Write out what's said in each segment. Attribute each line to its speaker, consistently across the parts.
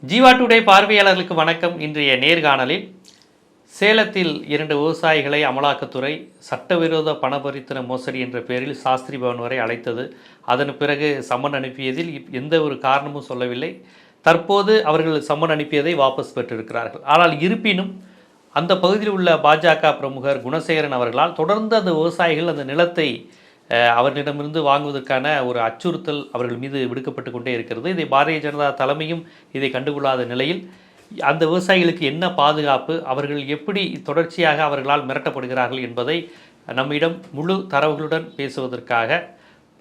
Speaker 1: Jeeva today பார்வையாளர்களுக்கு வணக்கம். இன்றைய நேர்காணலில் சேலத்தில் 2 விவசாயிகளை அமலாக்கத்துறை சட்டவிரோத பணபரித்தன மோசடி என்ற பெயரில் சாஸ்திரி பவன் வரை அழைத்தது. அதன் பிறகு சம்மன் அனுப்பியதில் எந்த ஒரு காரணமும் சொல்லவில்லை. தற்போது அவர்கள் சம்மன் அனுப்பியதை வாபஸ் பெற்றிருக்கிறார்கள். ஆனால் இருப்பினும் அந்த பகுதியில் உள்ள பாஜக பிரமுகர் குணசேகரன் அவர்களால் தொடர்ந்து அந்த விவசாயிகள் அந்த நிலத்தை அவர்களிடமிருந்து வாங்குவதற்கான ஒரு அச்சுறுத்தல் அவர்கள் மீது விடுக்கப்பட்டு கொண்டே இருக்கிறது. இதை பாரதிய ஜனதா தலைமையும் இதை கண்டுகொள்ளாத நிலையில் அந்த விவசாயிகளுக்கு என்ன பாதுகாப்பு, அவர்கள் எப்படி தொடர்ச்சியாக அவர்களால் மிரட்டப்படுகிறார்கள் என்பதை நம்மிடம் முழு தரவுகளுடன் பேசுவதற்காக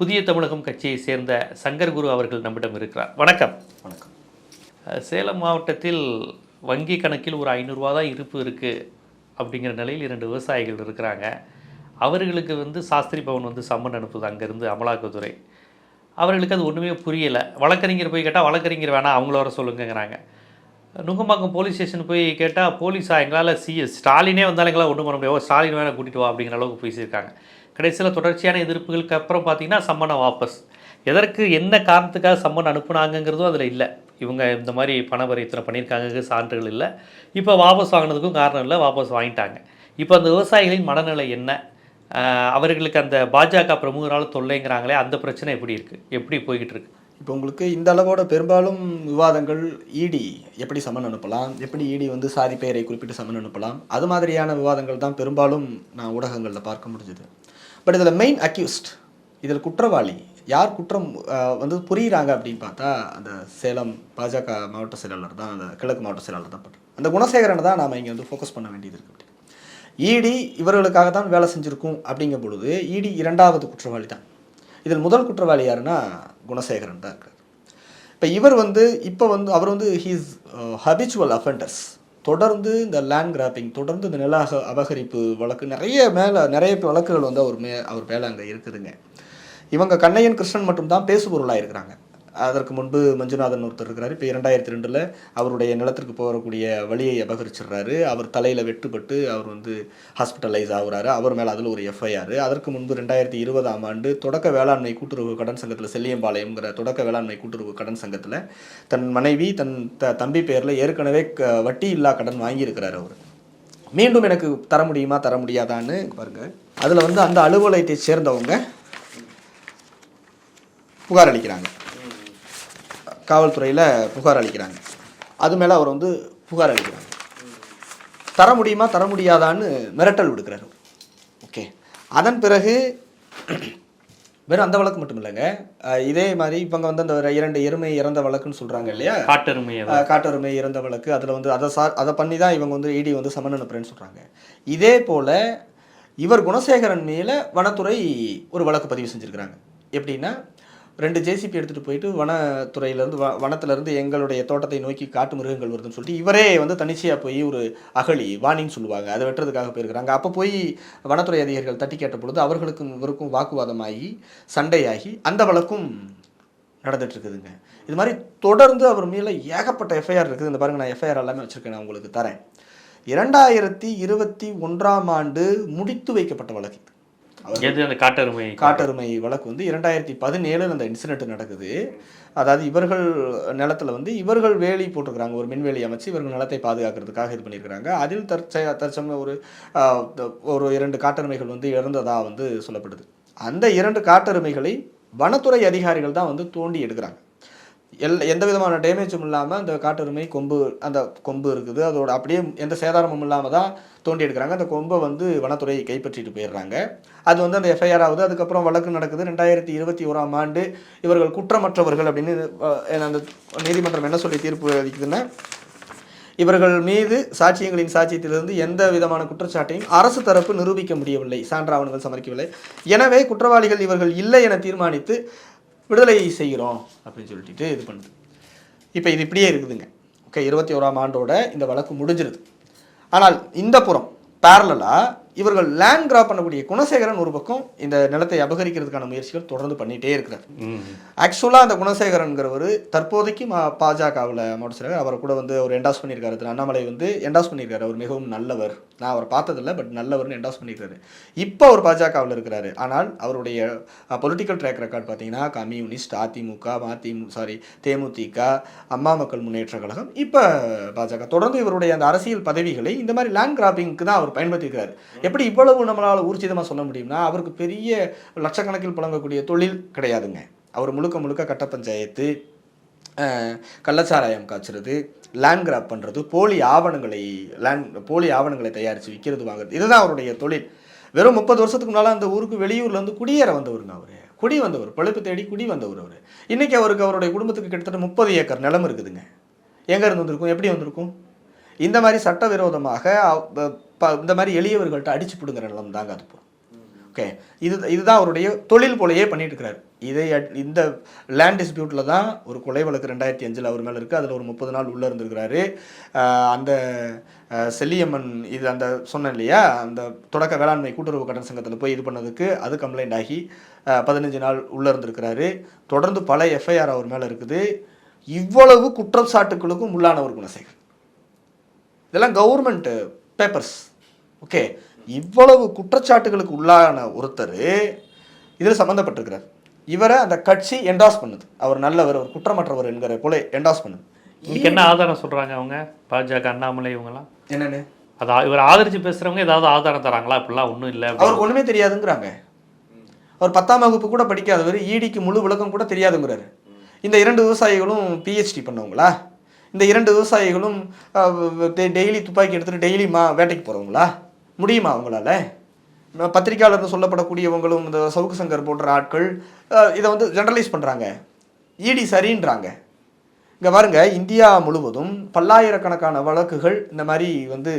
Speaker 1: புதிய தமிழகம் கட்சியை சேர்ந்த சங்கர் குரு அவர்கள் நம்மிடம் இருக்கிறார். வணக்கம்.
Speaker 2: வணக்கம்.
Speaker 1: சேலம் மாவட்டத்தில் வங்கி கணக்கில் ஒரு 500 ரூபா தான் இருப்பு இருக்குது அப்படிங்கிற நிலையில் 2 விவசாயிகள் இருக்கிறாங்க. அவர்களுக்கு சாஸ்திரி பவன் சம்மன் அனுப்புது அங்கேருந்து அமலாக்கத்துறை. அவர்களுக்கு அது ஒன்றுமே புரியலை. வழக்கறிஞர் போய் கேட்டால் வழக்கறிஞர் வேணாம், அவங்கள வர சொல்லுங்கிறாங்க. நுங்கம்பாக்கம் போலீஸ் ஸ்டேஷன் போய் கேட்டால் போலீஸா எங்களால் ஸ்டாலினே வந்தாலும் எங்களால் ஒன்றும் பண்ண முடியாது, ஸ்டாலின் வேணால் கூட்டிகிட்டு வா அப்படிங்கிற அளவுக்கு பேசியிருக்காங்க. கடைசியில் தொடர்ச்சியான எதிர்ப்புகளுக்கு அப்புறம் பார்த்திங்கன்னா சம்மனை வாபஸ். எதற்கு என்ன காரணத்துக்காக சம்மன் அனுப்புனாங்கங்கிறதும் அதில் இல்லை. இவங்க இந்த மாதிரி பணபரித்தனை பண்ணியிருக்காங்க, சான்றுகள் இல்லை. இப்போ வாபஸ் வாங்கினதுக்கும் காரணம் இல்லை, வாபஸ் வாங்கிட்டாங்க. இப்போ அந்த விவசாயிகளின் மனநிலை என்ன, அவர்களுக்கு அந்த பாஜக பிரமுகரால் தொல்லைங்கிறாங்களே, அந்த பிரச்சனை எப்படி இருக்குது, எப்படி போய்கிட்டு இருக்கு?
Speaker 2: இப்போ உங்களுக்கு இந்த அளவோட பெரும்பாலும் விவாதங்கள் இடி எப்படி சம்மன் அனுப்பலாம், எப்படி இடி சாதி பெயரை குறிப்பிட்டு சம்மன் அனுப்பலாம், அது மாதிரியான விவாதங்கள் தான் பெரும்பாலும் நான் ஊடகங்களில் பார்க்க முடிஞ்சுது. பட் இதில் மெயின் அக்யூஸ்ட், இதில் குற்றவாளி யார், குற்றம் புரியுறாங்க அப்படின்னு பார்த்தா அந்த சேலம் பாஜக மாவட்ட செயலாளர் தான், அந்த கிழக்கு மாவட்ட செயலாளர் தான் பண்ணுறோம். அந்த குணசேகரனை தான் நாம் இங்கே ஃபோக்கஸ் பண்ண வேண்டியது இருக்குது. இடி இவர்களுக்காக தான் வேலை செஞ்சுருக்கும் அப்படிங்கும் பொழுது இடி 2வது குற்றவாளி தான். இதில் முதல் குற்றவாளி யாருன்னா குணசேகரன் தான் இருக்கார். இப்போ இவர் இப்போ அவர் ஹீஸ் ஹபிச்சுவல் அஃபெண்டர்ஸ். தொடர்ந்து இந்த லேண்ட் கிராப்பிங், தொடர்ந்து இந்த நில அபகரிப்பு வழக்கு நிறைய வழக்குகள் அவர் மேலே அங்கே இருக்குதுங்க. இவங்க கண்ணையன் கிருஷ்ணன் மட்டும் தான் பேசுபொருளாக இருக்கிறாங்க. அதற்கு முன்பு மஞ்சுநாதன் ஒருத்தர் இருக்கிறார். இப்போ 2002 அவருடைய நிலத்திற்கு போகக்கூடிய வழியை அபகரிச்சிடுறாரு. அவர் தலையில் வெட்டுப்பட்டு அவர் ஹாஸ்பிட்டலைஸ் ஆகுறாரு. அவர் மேலே அதில் ஒரு எஃப்ஐஆர். அதற்கு முன்பு 2020ஆம் ஆண்டு தொடக்க வேளாண்மை கூட்டுறவு கடன் சங்கத்தில், செல்லியம்பாளையம்ங்கிற தொடக்க வேளாண்மை கூட்டுறவு கடன் சங்கத்தில் தன் மனைவி தன் தம்பி பேரில் ஏற்கனவே வட்டி இல்லா கடன் வாங்கியிருக்கிறார். அவர் மீண்டும் எனக்கு தர முடியுமா தர முடியாதான்னு பாருங்கள். அதில் அந்த அலுவலகத்தை சேர்ந்தவங்க புகார் அளிக்கிறாங்க, காவல்துறையில் புகார் அளிக்கிறாங்க. அது மேலே அவர் புகார் அளிக்கிறாங்க. தர முடியுமா தர முடியாதான்னு மிரட்டல் விடுக்கிறார். ஓகே, அதன் பிறகு வெறும் அந்த வழக்கு மட்டும் இல்லைங்க, இதே மாதிரி இவங்க அந்த 2 எருமை இறந்த வழக்குன்னு சொல்கிறாங்க இல்லையா, காட்டெருமை இறந்த வழக்கு. அதில் அதை பண்ணி தான் இவங்க இடி சம்மன் அனுப்புறேன்னு சொல்கிறாங்க. இதே போல் இவர் குணசேகரன் மேலே வனத்துறை ஒரு வழக்கு பதிவு செஞ்சுருக்கிறாங்க. எப்படின்னா, 2 ஜேசிபி எடுத்துகிட்டு போயிட்டு வனத்துறையிலேருந்து வனத்திலேருந்து எங்களுடைய தோட்டத்தை நோக்கி காட்டு மிருகங்கள் வருதுன்னு சொல்லிட்டு இவரே தனிச்சையாக போய் ஒரு அகழி வாணின்னு சொல்லுவாங்க, அதை வெட்டுறதுக்காக போயிருக்கிறாங்க. அப்போ போய் வனத்துறை அதிகாரிகள் தட்டி கேட்ட பொழுது அவர்களுக்கும் இவருக்கும் வாக்குவாதமாகி சண்டையாகி அந்த வழக்கும் நடந்துகிட்ருக்குதுங்க. இது மாதிரி தொடர்ந்து அவர் மேலே ஏகப்பட்ட எஃப்ஐஆர் இருக்குது. இந்த பாருங்கள், நான் எஃப்ஐஆர் எல்லாமே வச்சுருக்கேன், நான் உங்களுக்கு தரேன். 2021ஆம் ஆண்டு முடித்து வைக்கப்பட்ட வழக்கு. காட்டெருமை வழக்கு 2017 அந்த இன்சிடென்ட் நடக்குது. அதாவது இவர்கள் நிலத்தில் இவர்கள் வேலி போட்டிருக்கிறாங்க, ஒரு மின்வேலி அமைச்சு இவர்கள் நிலத்தை பாதுகாக்கிறதுக்காக இது பண்ணியிருக்கிறாங்க. அதில் தற்சமயம் ஒரு 2 காட்டெருமைகள் இறந்ததாக சொல்லப்படுது. அந்த 2 காட்டெருமைகளை வனத்துறை அதிகாரிகள் தான் தோண்டி எடுக்கிறாங்க. எந்த விதமான டேமேஜும் இல்லாமல் அந்த காட்டெருமை அந்த கொம்பு இருக்குது, அதோட அப்படியே எந்த சேதாரமும் இல்லாமல் தான் தோண்டி எடுக்கிறாங்க. அந்த கொம்பை வனத்துறை கைப்பற்றிட்டு போயிடுறாங்க. அது அந்த எஃப்ஐஆர் ஆகுது. அதுக்கப்புறம் வழக்கு நடக்குது. 2021ஆம் ஆண்டு இவர்கள் குற்றமற்றவர்கள் அப்படின்னு அந்த நீதிமன்றம் என்ன சொல்லி தீர்ப்பு அளிக்குதுன்னா, இவர்கள் மீது சாட்சியங்களின் சாட்சியத்திலிருந்து எந்த விதமான குற்றச்சாட்டையும் அரசு தரப்பு நிரூபிக்க முடியவில்லை, சான்றாவணங்கள் சமர்ப்பிக்கவில்லை. எனவே குற்றவாளிகள் இவர்கள் இல்லை என தீர்மானித்து விடுதலை செய்கிறோம் அப்படின்னு சொல்லிட்டு இது பண்ணுது. இப்போ இது இப்படியே இருக்குதுங்க. ஓகே, 21ஆம் ஆண்டோட இந்த வழக்கு முடிஞ்சிருது. ஆனால் இந்த புறம் பேரலாக இவர்கள் லேண்ட் கிராப் பண்ணக்கூடிய குணசேகரன் ஒரு பக்கம் இந்த நிலத்தை அபகரிக்கிறதுக்கான முயற்சிகள் தொடர்ந்து பண்ணிட்டே இருக்கிறார். ஆக்சுவலாக அந்த குணசேகரன்கிறவர் தற்போதைக்கு பாஜகவில் மாவட்ட செயலர், அவரை கூட வந்து அவர் என்டாஸ் பண்ணியிருக்காரு. திரு அண்ணாமலை வந்து என்டாஸ் பண்ணியிருக்காரு. அவர் மிகவும் நல்லவர், நான் அவர் பார்த்ததில்லை, பட் நல்லவர்னு என்டாஸ் பண்ணியிருக்காரு. இப்போ அவர் பாஜகவில் இருக்கிறாரு. ஆனால் அவருடைய பொலிட்டிக்கல் ட்ராக் ரெக்கார்ட் பார்த்தீங்கன்னா கம்யூனிஸ்ட், அதிமுக, தேமுதிக, அம்மா மக்கள் முன்னேற்ற கழகம், இப்போ பாஜக. தொடர்ந்து இவருடைய அந்த அரசியல் பதவிகளை இந்த மாதிரி லேண்ட் கிராப்பிங்க்கு தான் அவர் பயன்படுத்தியிருக்காரு. எப்படி இவ்வளவு நம்மளால் ஊர்ஜிதமாக சொல்ல முடியும்னா, அவருக்கு பெரிய லட்சக்கணக்கில் புழங்கக்கூடிய தொழில் கிடையாதுங்க. அவர் முழுக்க முழுக்க கட்ட பஞ்சாயத்து, கள்ளச்சாராயம் காய்ச்சறது, லேண்ட் கிராப் பண்ணுறது, போலி ஆவணங்களை தயாரித்து விற்கிறது, வாங்குறது, இதுதான் அவருடைய தொழில். வெறும் 30 வருஷத்துக்கு முன்னால் அந்த ஊருக்கு வெளியூர்லேருந்து குடியேற வந்தவருங்க. அவர் பிழைப்பு தேடி குடி வந்தவர். அவர் இன்றைக்கி அவருடைய குடும்பத்துக்கு கிட்டத்தட்ட 30 ஏக்கர் நிலம் இருக்குதுங்க. எங்கே இருந்து வந்திருக்கும், எப்படி வந்திருக்கும்? இந்த மாதிரி சட்டவிரோதமாக இந்த மாதிரி எளியவர்கள்ட்ட அடிச்சு பிடுங்குற நிலம் தாங்க அது. ஓகே, இதுதான் அவருடைய தொழில் போலையே பண்ணிட்டு இருக்கிறார். இந்த லேண்ட் டிஸ்பியூட்டில் தான் ஒரு கொலை வழக்கு 2005 அவர் மேலே இருக்குது. அதில் ஒரு 30 நாள் உள்ளே இருந்திருக்கிறாரு. அந்த செல்லியம்மன் இது அந்த சொன்னேன் இல்லையா, அந்த தொடக்க வேளாண்மை கூட்டுறவு கடன் சங்கத்தில் போய் இது பண்ணதுக்கு அது கம்ப்ளைண்ட் ஆகி 15 நாள் உள்ளே இருந்திருக்கிறாரு. தொடர்ந்து பல எஃப்ஐஆர் அவர் மேலே இருக்குது. இவ்வளவு குற்றச்சாட்டுகளுக்கும் உள்ளான ஒரு குணசேகர். இதெல்லாம் கவர்மெண்ட் பேப்பர்ஸ். ஓகே, இவ்வளவு குற்றச்சாட்டுகளுக்கு உள்ளான ஒருத்தர் இதில் சம்மந்தப்பட்டிருக்கிறார். இவரை அந்த கட்சி என்டாஸ் பண்ணுது. அவர் நல்லவர், அவர் குற்றமற்றவர் என்கிற போல என்டாஸ் பண்ணுது.
Speaker 1: இதுக்கு என்ன ஆதாரம் சொல்கிறாங்க அவங்க பாஜக, அண்ணாமலை இவங்கெல்லாம்?
Speaker 2: என்னென்னு
Speaker 1: இவர் ஆதரிச்சு பேசுகிறவங்க ஏதாவது ஆதாரம் தராங்களா? அப்படிலாம் ஒன்றும் இல்லை,
Speaker 2: அவருக்கு ஒன்றுமே தெரியாதுங்கிறாங்க. அவர் 10ஆம் வகுப்பு கூட படிக்காதவர், ஈடிக்கு முழு விளக்கம் கூட தெரியாதுங்கிறாரு. இந்த 2 விவசாயிகளும் பிஹெச்டி பண்ணவங்களா? இந்த 2 விவசாயிகளும் டெய்லி துப்பாக்கி எடுத்துகிட்டு டெய்லி வேட்டைக்கு போகிறவங்களா? முடியுமா அவங்களால? பத்திரிகையாளர்னு சொல்லப்படக்கூடியவங்களும் இந்த சவுக்கு சங்கர் போன்ற ஆட்கள் இதை வந்து ஜெனரலைஸ் பண்ணுறாங்க. இடி சரின்றாங்க. இங்கே பாருங்க, இந்தியா முழுவதும் பல்லாயிரக்கணக்கான வழக்குகள் இந்த மாதிரி வந்து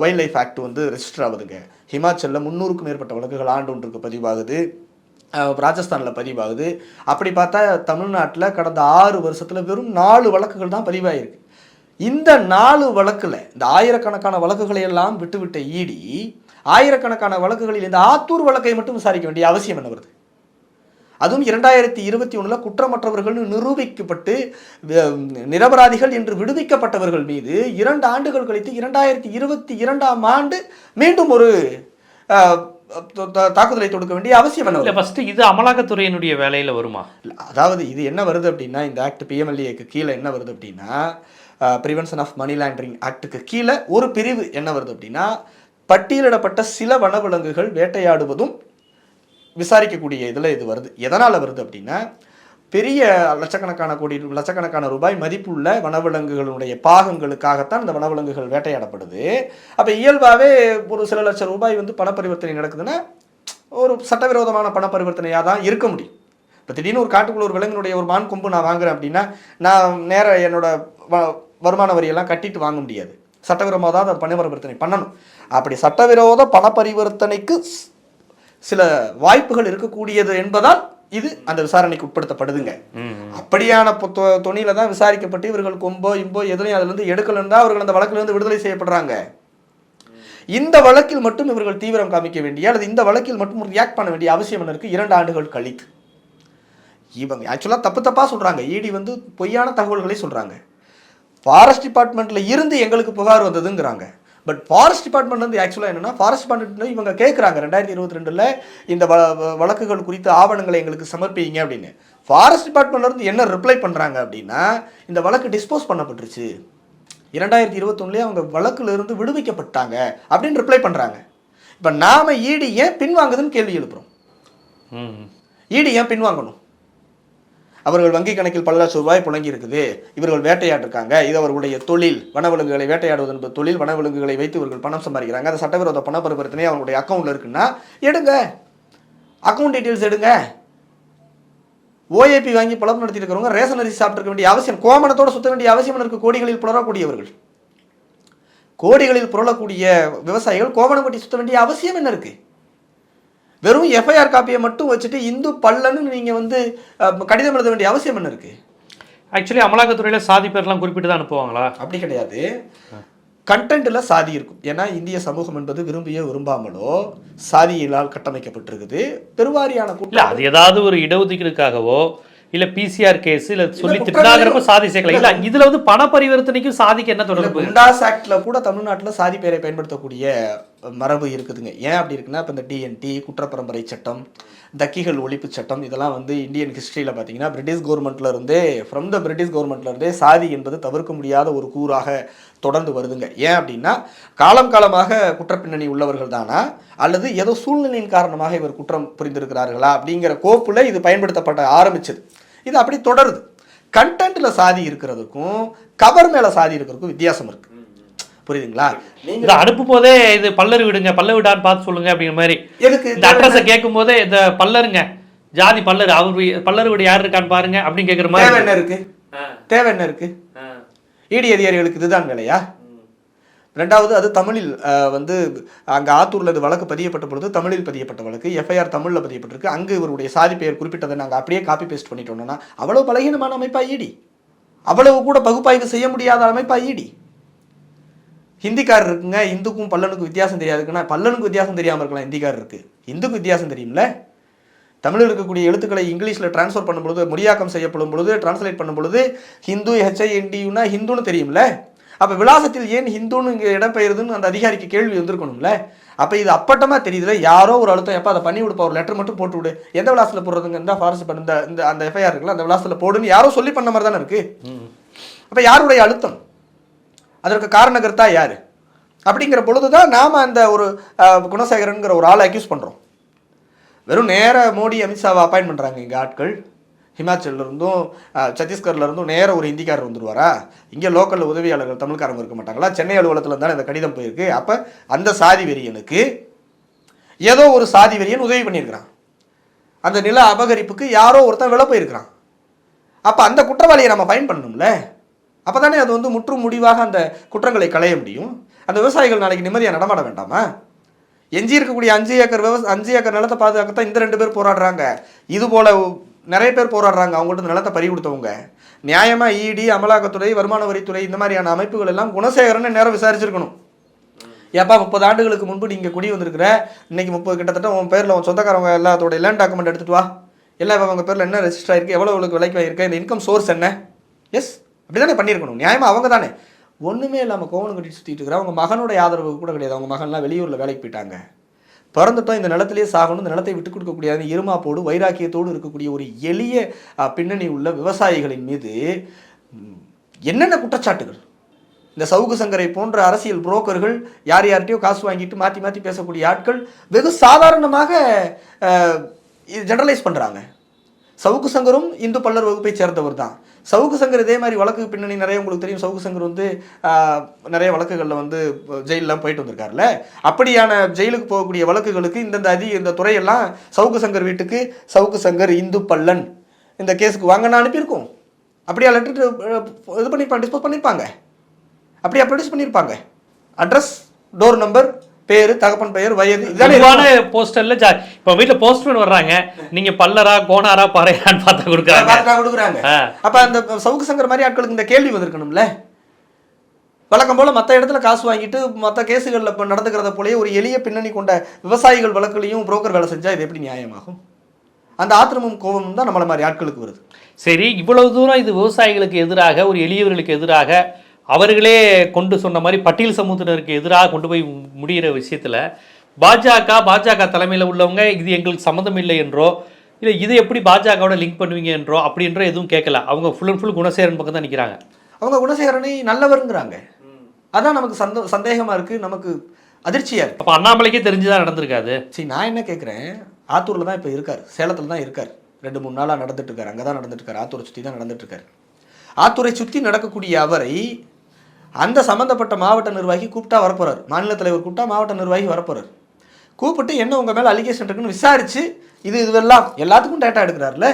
Speaker 2: வைல்ட் லைஃப் ஆக்ட் வந்து ரெஜிஸ்டர் ஆகுதுங்க. ஹிமாச்சலில் 300க்கும் மேற்பட்ட வழக்குகள் ஆண்டு ஒன்றுக்கு பதிவாகுது. ராஜஸ்தானில் பதிவாகுது. அப்படி பார்த்தா தமிழ்நாட்டில் கடந்த 6 வருஷத்தில் வெறும் 4 வழக்குகள் தான் பதிவாயிருக்கு. இந்த 4 வழக்கில் இந்த ஆயிரக்கணக்கான வழக்குகளை எல்லாம் விட்டுவிட்ட இடி ஆயிரக்கணக்கான வழக்குகளில் இந்த ஆத்தூர் வழக்கை மட்டும் விசாரிக்க வேண்டிய அவசியம் என்ன வருது? அதுவும் 2021 குற்றமற்றவர்கள் நிரூபிக்கப்பட்டு நிரபராதிகள் என்று விடுவிக்கப்பட்டவர்கள் மீது 2 ஆண்டுகள் கழித்து 2022ஆம் ஆண்டு மீண்டும் ஒரு தாக்குதலை தொடுக்க வேண்டிய அவசியம் என்ன?
Speaker 1: ஃபர்ஸ்ட் இது அமலாக்கத்துறையினுடைய வேலையில் வருமா?
Speaker 2: அதாவது இது என்ன வருது அப்படின்னா, இந்த ஆக்ட் பிஎம்எல்ஏக்கு கீழே என்ன வருது அப்படின்னா, ப்ரிவென்ஷன் ஆஃப் மணி லாண்டரிங் ஆக்டுக்கு கீழே ஒரு பிரிவு என்ன வருது அப்படின்னா, பட்டியலிடப்பட்ட சில வனவிலங்குகள் வேட்டையாடுவதும் விசாரிக்கக்கூடிய இதில் இது வருது. எதனால் வருது அப்படின்னா, பெரிய லட்சக்கணக்கான ரூபாய் மதிப்புள்ள வனவிலங்குகளுடைய பாகங்களுக்காகத்தான் இந்த வனவிலங்குகள் வேட்டையாடப்படுது. அப்போ இயல்பாகவே ஒரு சில லட்சம் ரூபாய் வந்து பண பரிவர்த்தனை நடக்குதுன்னா ஒரு சட்டவிரோதமான பண பரிவர்த்தனையாக தான் இருக்க முடியும். இப்போ திடீர்னு ஒரு காட்டுக்குள்ள ஒரு விலங்கினுடைய ஒரு மான் கொம்பு நான் வாங்குறேன் அப்படின்னா, நான் நேராக என்னோட வருமான வரியெல்லாம் கட்டிட்டு வாங்க முடியாது. சட்டவிரோதமாக தான் அதை பண பரிவர்த்தனை பண்ணணும். அப்படி சட்டவிரோத பண பரிவர்த்தனைக்கு சில வாய்ப்புகள் இருக்கக்கூடியது என்பதால் இது அந்த விசாரணைக்கு உட்படுத்தப்படுதுங்க. அப்படியான தொனியில தான் விசாரிக்கப்பட்டு இவர்கள் கொம்போ இம்போ எதுலையும் அதுல இருந்து எடுக்கலன்னா அவர்கள் அந்த வழக்கில் இருந்து விடுதலை செய்யப்படுறாங்க. இந்த வழக்கில் மட்டும் இவர்கள் தீவிரம் காமிக்க வேண்டிய அல்லது இந்த வழக்கில் மட்டும் ரியாக்ட் பண்ண வேண்டிய அவசியம் என்ன இருக்கு? 2 ஆண்டுகள் கழித்து இவங்க ஆக்சுவலா தப்பா சொல்றாங்க. இடி வந்து பொய்யான தகவல்களை சொல்றாங்க. ஃபாரஸ்ட் டிபார்ட்மெண்ட்ல இருந்து எங்களுக்கு புகார் வந்ததுங்கிறாங்க. பட் ஃபாரஸ்ட் டிபார்ட்மெண்ட் வந்து ஆக்சுவலாக என்னன்னா, ஃபாரஸ்ட் டிபார்ட்மெண்ட் இவங்க கேட்குறாங்க 2022 இந்த வழக்குகள் குறித்த ஆவணங்களை எங்களுக்கு சமர்ப்பிங்க அப்படின்னு. ஃபாரஸ்ட் டிபார்ட்மெண்ட்லேருந்து என்ன ரிப்ளை பண்ணுறாங்க அப்படின்னா, இந்த வழக்கு டிஸ்போஸ் பண்ணப்பட்டுருச்சு, 2021 அவங்க வழக்குல இருந்து விடுவிக்கப்பட்டாங்க அப்படின்னு ரிப்ளை பண்ணுறாங்க. இப்போ நாம ஈடி ஏன் பின்வாங்குதுன்னு கேள்வி எழுப்புறோம். ஈடி ஏன் பின்வாங்கணும்? அவர்கள் வங்கி கணக்கில் பல லட்சம் ரூபாய் புழங்கி இருக்குது, இவர்கள் வேட்டையாட்டிருக்காங்க, இது அவர்களுடைய தொழில், வனவிலங்குகளை வேட்டையாடுவது என்பது தொழில், வனவிலங்குகளை வைத்து இவர்கள் பணம் சம்பாதிக்கிறாங்க, அந்த சட்டவிரோத பண பரிவர்த்தனை அவங்களுடைய அக்கௌண்ட்ல இருக்குன்னா எடுங்க, அக்கௌண்ட் டீட்டெயில்ஸ் எடுங்க. ஓஏபி வாங்கி பழம் நடத்தி இருக்கிறவங்க ரேஷன் அரிசி சாப்பிட்டு வேண்டிய அவசியம், கோமணத்தோட சுத்த வேண்டிய அவசியம் இருக்கு. கோடிகளில் புலரக்கூடியவர்கள், கோடிகளில் புரளக்கூடிய விவசாயிகள் கோமணம் கட்டி சுத்த வேண்டிய அவசியம் என்ன இருக்கு? வெறும் எஃப்ஐஆர் காப்பியை மட்டும் வச்சுட்டு இந்து பல்லன்னு நீங்கள் வந்து கடிதம் எழுத வேண்டிய அவசியம் என்ன இருக்குது?
Speaker 1: ஆக்சுவலி அமலாக்கத்துறையில் சாதி பேர்லாம் குறிப்பிட்டு தான் அனுப்புவாங்களா?
Speaker 2: அப்படி கிடையாது. கண்டென்ட்டில் சாதி இருக்கும். ஏன்னா இந்திய சமூகம் என்பது விரும்பியோ விரும்பாமலோ சாதியினால் கட்டமைக்கப்பட்டிருக்குது. பெருவாரியான
Speaker 1: இல்ல
Speaker 2: கூட்டம்
Speaker 1: அது ஏதாவது ஒரு இடஒதுக்கீடுக்காகவோ இல்ல பிசிஆர் கேஸ் இல்ல சொல்லி திட்டாகிறப்ப சாதி சேர்க்கல. இல்ல இதுல வந்து பண பரிவர்த்தனைக்கும் சாதிக்கு என்ன தொடர்பு?
Speaker 2: குண்டாஸ் ஆக்ட்ல கூட தமிழ்நாட்டில் சாதி பெயரை பயன்படுத்தக்கூடிய மரபு இருக்குதுங்க. ஏன் அப்படி இருக்குன்னா இப்போ இந்த டிஎன்டி குற்றப்பரம்பரை சட்டம், தக்கிகள் ஒழிப்பு சட்டம், இதெல்லாம் வந்து இந்தியன் ஹிஸ்டரியில் பார்த்தீங்கன்னா பிரிட்டிஷ் கவர்மெண்ட்ல இருந்தே பிரிட்டிஷ் கவர்மெண்ட்ல இருந்தே சாதி என்பது தவிர்க்க முடியாத ஒரு கூறாக தொடர்ந்து வருதுங்க. ஏன் அப்படின்னா காலம் காலமாக குற்றப்பின்னணி உள்ளவர்கள் தானா அல்லது ஏதோ சூழ்நிலையின் காரணமாக இவர் குற்றம் புரிந்திருக்கிறார்களா அப்படிங்கிற கோப்புல இது பயன்படுத்தப்பட ஆரம்பிச்சது. இது அப்படி தொடருது. கண்டென்ட்ல சாதி இருக்கிறதுக்கும் கவர் மேல சாதி இருக்கிறதுக்கும் வித்தியாசம் இருக்கு. புரியுதுங்களா?
Speaker 1: நீங்க அனுப்பும் போதே இது பல்லர் விடுங்க, பல்ல விடான்னு பார்த்து சொல்லுங்க அப்படிங்கிற மாதிரி
Speaker 2: எதுக்கு
Speaker 1: இந்த அட்ரஸை கேட்கும் போதே இந்த பல்லருங்க ஜாதி பல்லர் அவர் பல்லர் வீடு யார் இருக்கான்னு பாருங்க அப்படின்னு கேட்குற மாதிரி
Speaker 2: தேவை என்ன இருக்கு? தேவை என்ன இருக்கு? இடி அதிகாரிகளுக்கு இதுதான் வேலையா? ரெண்டாவது அது தமிழில் வந்து அங்கே ஆத்தூரில் இது வழக்கு பதியப்பட்ட பொழுது தமிழில் பதியப்பட்ட வழக்கு, எஃப்ஐஆர் தமிழில் பதியப்பட்டிருக்கு. அங்கு இவருடைய சாதி பெயர் குறிப்பிட்டதை நாங்கள் அப்படியே காப்பி பேஸ்ட் பண்ணிட்டோம்னா அவ்வளவு பலகீனமான அமைப்பா இடி? அவ்வளவு கூட பகுப்பாய்வு செய்ய முடியாத அமைப்பா இடி? ஹிந்திக்காரர் இருக்குங்க, இந்துக்கும் பல்லனுக்கும் வித்தியாசம் தெரியாதுக்குன்னா பல்லனுக்கு வித்தியாசம் தெரியாமல் இருக்கலாம், ஹிந்திக்காரர் இருக்கு, இந்துக்கு வித்தியாசம் தெரியும்ல. தமிழில் இருக்கக்கூடிய எழுத்துக்களை இங்கிலீஷில் டிரான்ஸ்ஃபர் பண்ணும்பொழுது, மொழியாக்கம் செய்யப்படும் பொழுது, டிரான்ஸ்லேட் பண்ணும்பொழுது ஹிந்து HINDUனா ஹிந்துன்னு தெரியும்ல. அப்போ விலாசத்தில் ஏன் ஹிந்துன்னு இங்கே இடம்பெயருதுன்னு அந்த அதிகாரிக்கு கேள்வி வந்திருக்கணும்ல. அப்போ இது அப்பட்டமாக தெரியுதுல, யாரோ ஒரு அழுத்தம் எப்போ அதை பண்ணி விடுப்பா, ஒரு லெட்டர் மட்டும் போட்டு விடு, எந்த விலாசத்தில் போடுறதுங்க, இந்த ஃபாரஸ்ட் பண்ண இந்த அந்த எஃப்ஐஆர் இருக்குல்ல அந்த விலாசத்தில் போடுன்னு யாரோ சொல்லி பண்ண மாதிரி தானே இருக்கு. அப்போ யாருடைய அழுத்தம், அதற்கு காரணகர்த்தா யாரு அப்படிங்கிற பொழுதுதான் நாம அந்த ஒரு குணசேகரன்கிற ஒரு ஆளை அக்யூஸ் பண்றோம். வெறும் நேர மோடி அமித்ஷாவை அப்பாயின்ட் பண்றாங்க இங்க ஆட்கள். ஹிமாச்சல்ல இருந்தும் சத்தீஸ்கர்ல இருந்தும் நேர ஒரு ஹிந்திக்காரர் வந்துருவாரா? இங்க லோக்கல்ல உதவியாளர்கள் தமிழ்காரங்க இருக்க மாட்டாங்களா? சென்னை அலுவலகத்துல தானே இந்த கடிதம் போயிருக்கு. அப்ப அந்த சாதி வெறியனுக்கு ஏதோ ஒரு சாதி வெறியன் உதவி பண்ணியிருக்கிறான். அந்த நில அபகரிப்புக்கு யாரோ ஒருத்தன் விலை போயிருக்கிறான். அப்ப அந்த குற்றவாளியை நம்ம ஃபைன் பண்ணணும்ல. அப்பதானே அது வந்து முற்றும் முடிவாக அந்த குற்றங்களை களைய முடியும். அந்த விவசாயிகள் நாளைக்கு நிம்மதியாக நடமாட வேண்டாமா? எஞ்சி இருக்கக்கூடிய 5 ஏக்கர் நிலத்தை பாதுகாக்கத்தான் இந்த 2 பேர் போராடுறாங்க. இது போல நிறைய பேர் போராடுறாங்க. அவங்கள்ட்ட நிலத்தை பறி கொடுத்தவங்க நியாயமா இடி, அமலாக்கத்துறை, வருமான வரித்துறை இந்த மாதிரியான அமைப்புகள் எல்லாம் குணசேகரன் நேரம் விசாரிச்சிருக்கணும். ஏப்பா 30 ஆண்டுகளுக்கு முன்பு நீங்க குடி வந்திருக்கிற, இன்னைக்கு 30 கிட்டத்தட்ட உன் பேர்ல உன் சொந்தக்காரவங்க எல்லாத்தோட லேண்ட் டாக்குமெண்ட் எடுத்துட்டு வா, எல்லாம் அவங்க பேர்ல என்ன ரெஜிஸ்டர் ஆயிருக்கு, எவ்வளவு விலைக்கு ஆயிருக்கு, இந்த இன்கம் சோர்ஸ் என்ன, எஸ் அப்படிதானே பண்ணியிருக்கணும். நியாயமா அவங்க தானே. ஒன்றுமே இல்லாமல் கோவணம் கட்டி சுற்றிட்டு இருக்கிற அவங்க மகனுடைய ஆதரவு கூட கிடையாது. அவங்க மகன்லாம் வெளியூரில் வேலைக்கு போயிட்டாங்க. பிறந்துட்டோம் இந்த நிலத்திலேயே சாகணும், இந்த நிலத்தை விட்டு கொடுக்கக்கூடியது இருமாப்போடு வைராக்கியத்தோடு இருக்கக்கூடிய ஒரு எளிய பின்னணி உள்ள விவசாயிகளின் மீது என்னென்ன குற்றச்சாட்டுகள். இந்த சவுக்கு சங்கரை போன்ற அரசியல் புரோக்கர்கள் யார் யார்கிட்டையோ காசு வாங்கிட்டு மாற்றி மாற்றி பேசக்கூடிய ஆட்கள் வெகு சாதாரணமாக ஜெனரலைஸ் பண்ணுறாங்க. சவுக்கு சங்கரும் இந்து பல்லர் வகுப்பை சேர்ந்தவர் தான். சவுக்கு சங்கர் இதே மாதிரி வழக்கு பின்னணி நிறைய உங்களுக்கு தெரியும். சவுக்கு சங்கர் வந்து நிறைய வழக்குகளில் வந்து ஜெயிலெலாம் போயிட்டு வந்திருக்காருல்ல. அப்படியான ஜெயிலுக்கு போகக்கூடிய வழக்குகளுக்கு இந்த துறையெல்லாம் சவுக்கு சங்கர் வீட்டுக்கு சவுக்கு சங்கர் இந்து பல்லன் இந்த கேஸுக்கு வாங்கன்னு அனுப்பியிருக்கோம். அப்படியா லெட்டர் இது டிஸ்போஸ் பண்ணியிருப்பாங்க. அப்படியா ப்ரொடியூஸ் பண்ணியிருப்பாங்க. அட்ரஸ், டோர் நம்பர், பேரு, தகப்பன் பெயர், வயது,
Speaker 1: இதுவான போஸ்டர்ல இப்ப வீட்டுல போஸ்ட்மேன் வர்றாங்க, நீங்க பல்லரா கோனாரா பாறையான்னு பார்த்தா கொடுக்குறாங்க.
Speaker 2: அப்ப அந்த சவுக்கு சங்கர் மாதிரி ஆட்களுக்கு இந்த கேள்வி வந்திருக்கணும்ல. வழக்கம் போல மற்ற இடத்துல காசு வாங்கிட்டு மற்ற கேஸுகளில் இப்போ நடந்துக்கிறத போலயே ஒரு எளிய பின்னணி கொண்ட விவசாயிகள் வழக்குலையும் புரோக்கர் வேலை செஞ்சா இது எப்படி நியாயமாகும்? அந்த ஆத்திரமும் கோபமும் தான் நம்மள மாதிரி ஆட்களுக்கு வருது.
Speaker 1: சரி, இவ்வளவு தூரம் இது விவசாயிகளுக்கு எதிராக, ஒரு எளியவர்களுக்கு எதிராக, அவர்களே கொண்டு சொன்ன மாதிரி பட்டியல் சமூகத்தினருக்கு எதிராக கொண்டு போய் முடிகிற விஷயத்தில் பாஜக தலைமையில் உள்ளவங்க இது எங்களுக்கு சம்மந்தம் இல்லை என்றோ, இல்லை இதை எப்படி பாஜகவோட லிங்க் பண்ணுவீங்க என்றோ அப்படின்றோ எதுவும் கேட்கல. அவங்க ஃபுல் அண்ட் ஃபுல் குணசேகரன் பக்கம் தான் நிற்கிறாங்க.
Speaker 2: அவங்க குணசேகரனை நல்லவருங்கிறாங்க. அதான் நமக்கு சந்தேகமாக இருக்குது, நமக்கு அதிர்ச்சியாக இருக்குது.
Speaker 1: அப்போ அண்ணாமலைக்கே தெரிஞ்சுதான் நடந்திருக்காது.
Speaker 2: சரி, நான் என்ன கேட்குறேன், ஆத்தூரில் தான் இப்போ இருக்கார், சேலத்தில் தான் இருக்கார், 2-3 நாளாக நடந்துட்டு இருக்காரு, அங்கே தான் நடந்துட்டு இருக்காரு, ஆத்தூரை சுற்றி தான் நடந்துட்டு இருக்காரு. ஆத்தூரை சுற்றி நடக்கக்கூடிய அவரை அந்த சம்மந்தப்பட்ட மாவட்ட நிர்வாகி கூப்பிட்டா வரப்போறாரு. மாநில தலைவர் கூப்பிட்டா மாவட்ட நிர்வாகி வரப்போறாரு. கூப்பிட்டு என்ன உங்கள் மேலே அலிகேஷன் இருக்குன்னு விசாரிச்சு இதுவெல்லாம் எல்லாத்துக்கும் டேட்டா எடுக்கிறாருல.